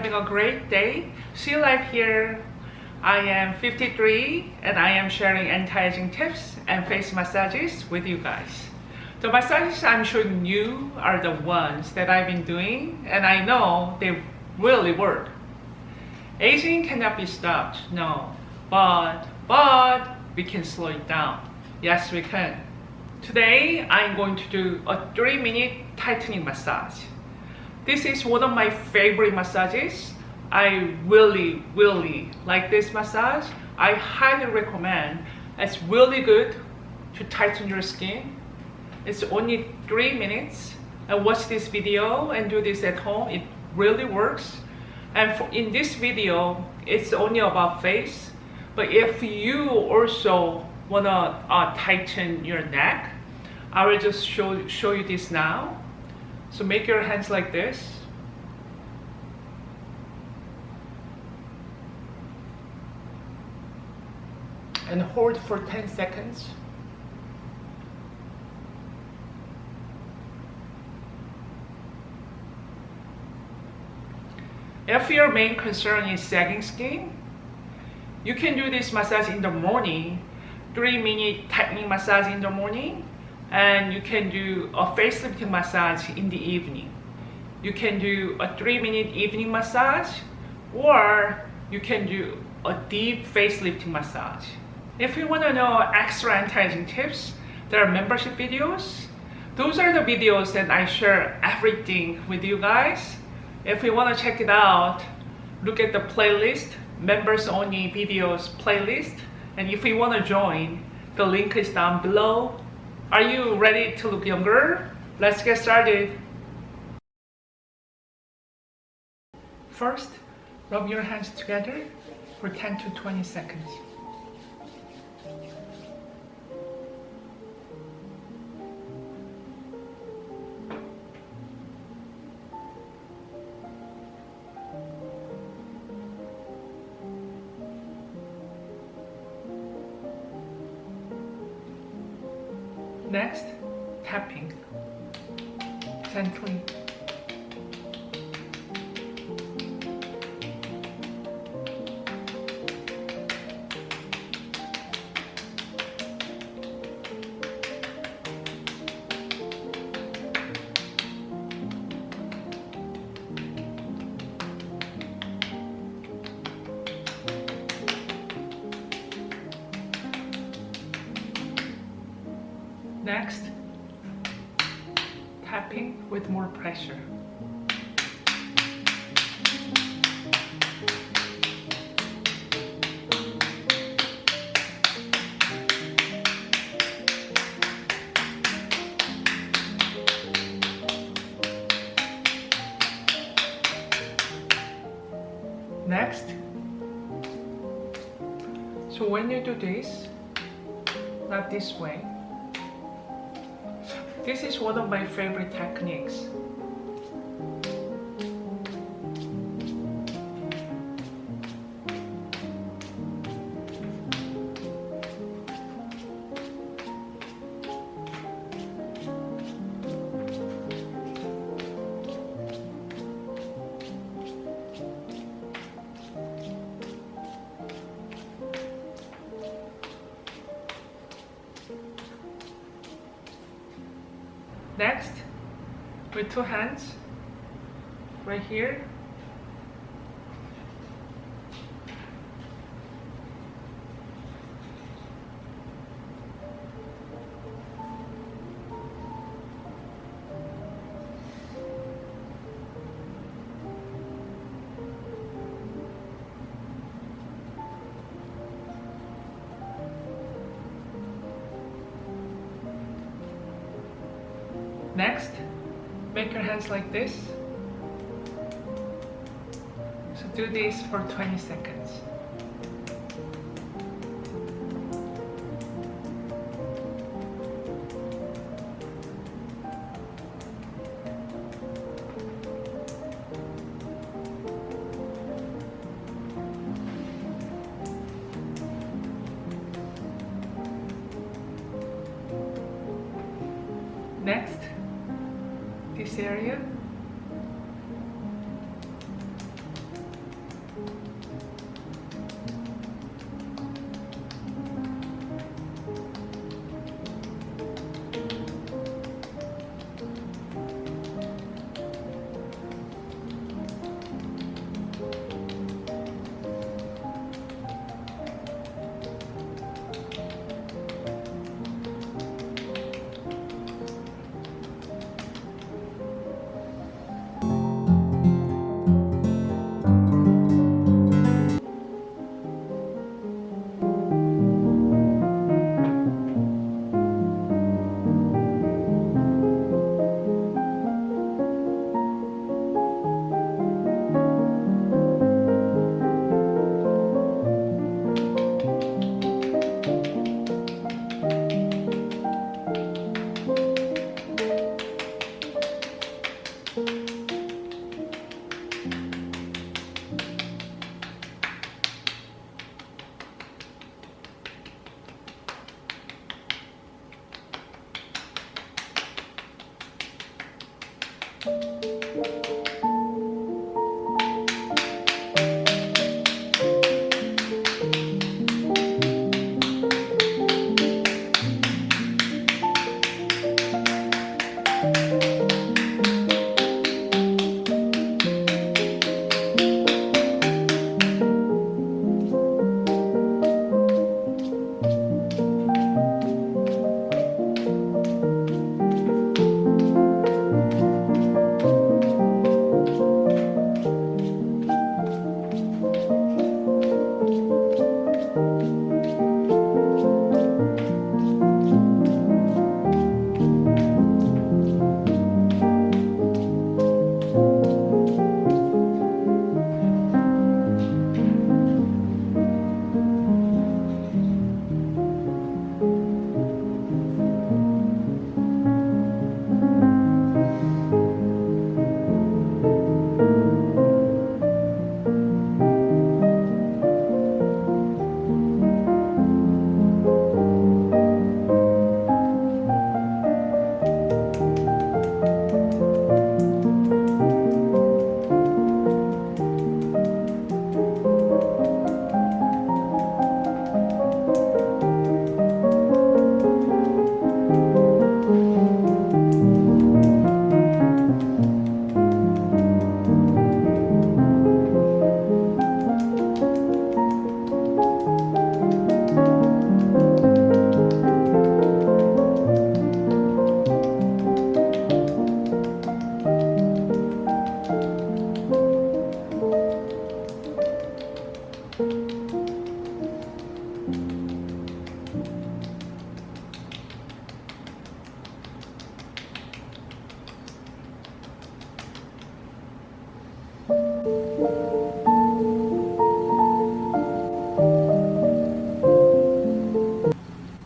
having a great day. Sooeylife here. I am 53 and I am sharing anti-aging tips and face massages with you guys. The massages I'm showing you are the ones that I've been doing and I know they really work. Aging cannot be stopped, no, but we can slow it down. Yes, we can. Today, I'm going to do a 3-minute tightening massage. This is one of my favorite massages. I really like this massage. I highly recommend. It's really good to tighten your skin. It's only 3 minutes. And watch this video and do this at home. It really works. And in this video, it's only about face. But if you also wanna tighten your neck, I will just show you this now. So make your hands like this. And hold for 10 seconds. If your main concern is sagging skin, you can do this massage in the morning, 3-minute tightening massage in the morning, and you can do a facelifting massage in the evening. You can do a 3-minute evening massage, or you can do a deep facelifting massage. If you want to know extra anti-aging tips, there are membership videos. Those are the videos that I share everything with you guys. If you want to check it out, look at the playlist, members only videos playlist. And if you want to join, the link is down below. Are you ready to look younger? Let's get started. First, rub your hands together for 10 to 20 seconds. Next, tapping gently. Next, tapping with more pressure. Next, so when you do this, not this way, this is one of my favorite techniques. Next, with 2 hands, right here, Next, make your hands like this. So do this for 20 seconds. Next, this area.